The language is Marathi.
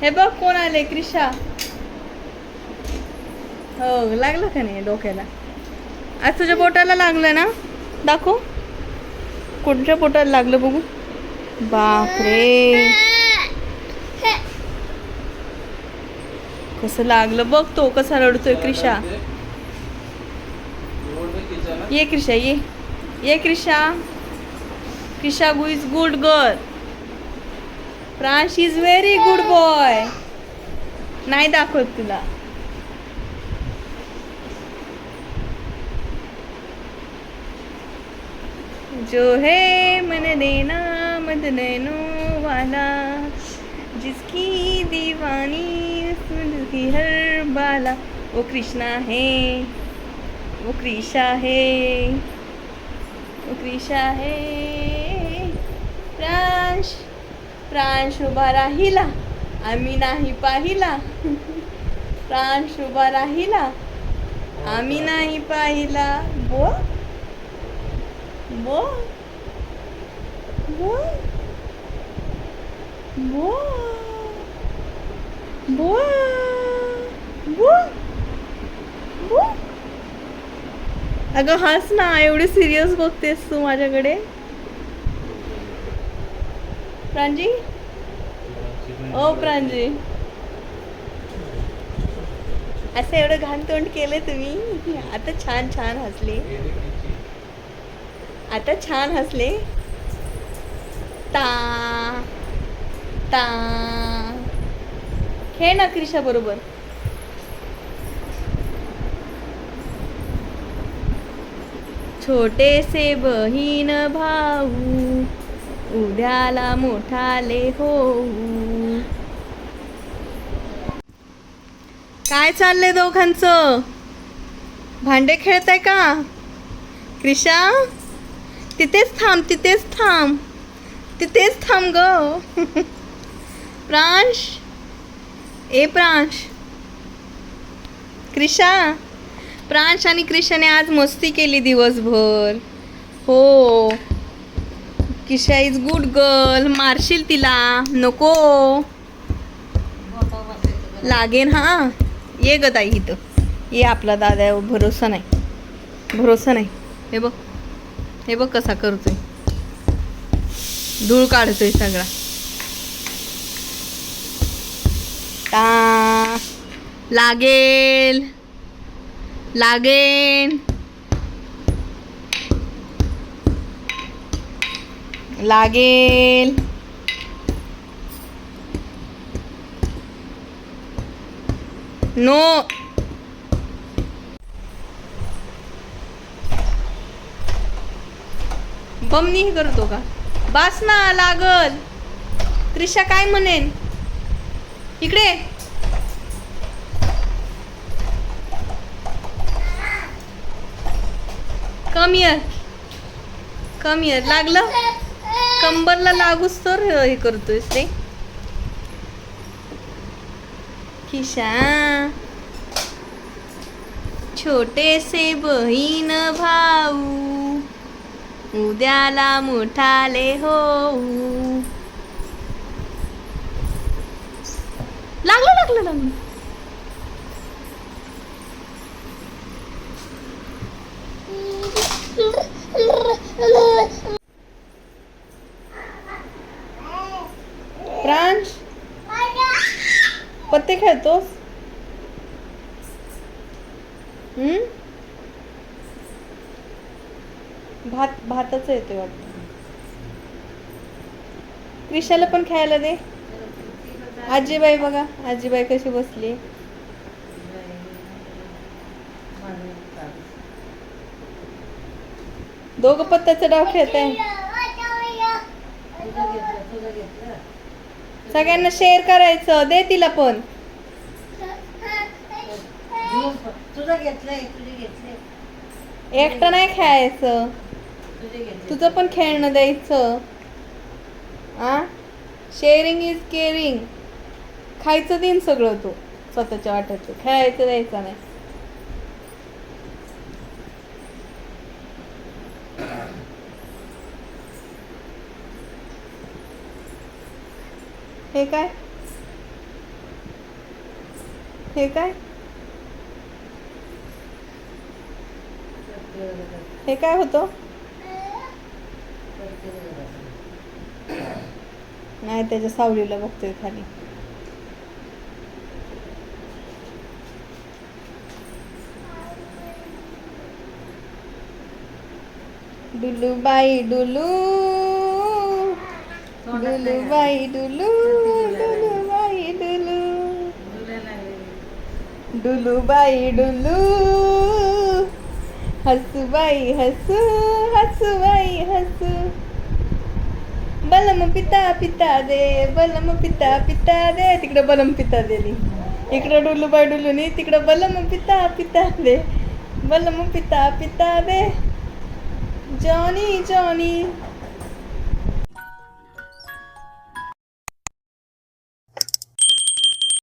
हे बघ कोण आले, क्रिशा. हो, लागलं का नाही डोक्याला? आज तुझ्या बोटाला लागलं ना? दाखव, कोणत्या बोटाला लागलं बघू. बापरे, कसं लागलं बघ. तो कसा रडतोय क्रिशा. ये क्रिशा, ये Krisha. Krisha is good girl. Pransh is very good boy. नाही दाखवत तुला. जो है मन देना मत नैनो वाला, जिसकी दीवानी सुन की हर बाला, वो कृष्णा है, वो क्रिशा है, वो क्रिशा है. प्रांश, प्रांश उभा राहिला, आम्ही नाही पाहिला. प्रांश उभा राहिला, आम्ही नाही पाहिला. बो बो बो बो बो बो बो. अगं हस ना, एवढी सिरियस बघतेस तू माझ्याकडे. प्रांजी, ओ प्रांजी, असं एवढं घाण तोंड केलं तुम्ही. आता छान छान हसले, आता छान हसले. ता ता खेळ ना क्रिशा बरोबर. छोटे से बहीण भाऊ, उद्याला मोठाले होऊ. काय चाललंय दोघांचं? भांडे खेळताय का? क्रिशा, तिथेच थांब, तिथेच थांब, तिथेच थांब ग. प्रांश, ए प्रांश. क्रिशा, प्रांश आणि क्रिशाने आज मस्ती केली दिवसभर. हो, क्रिशा इज गुड गर्ल. मारशील तिला, नको लागेन. हा, ये ग ताई इथं ये. आपला दादा भरोसा नाही, भरोसा नाही. हे बघ, हे बघ कसा करतोय, धूळ काढतोय सगळा. ता लागेल, लागेल, लागेल. नो, बमनी करतो का? बास ना, लागल. क्रिशा काय म्हणेन? इकडे कम हिअर, कम हिअर. लागलं कंबरला, लागूच तर हे करतोयस रे. किशा, छोटे से बहीण भाऊ, उद्याला मोठाले होऊ. लागलं लागलं लागलं. प्रांश, पत्ते खेळतोस? भातच येतोय वाटतं. क्रिशाला पण खेळायला दे. आजीबाई बघा, आजीबाई कशी बसली. दोघं पत्त्याचा डाव खेळत आहे. सगळ्यांना शेअर करायचं. दे तिला पण. एकटं नाही खेळायचं, तुझं पण खेळणं द्यायचं. आ, शेअरिंग इज केअरिंग. खायचं देईन सगळं तू स्वतःच्या वाट्याचं, खेळायचं द्यायचं नाही. हे काय हे काय? हे काय होतं? नाही, त्याच्या सावलीला बघतोय खाली. डुलूबाई डुलू, डुलूबाई डुलू, डुलूबाई डुलू, डुलूबाई डुलू, हसूबाई हसू, हसूबाई हसू. बलम पिता पिता दे, बलम पिता पिता दे. तिकडं बलम पिता दिली, इकडं डुलूबाई डुलूनी, तिकडं बलम पिता पिता दे, बलम पिता पिता दे. Johnny Johnny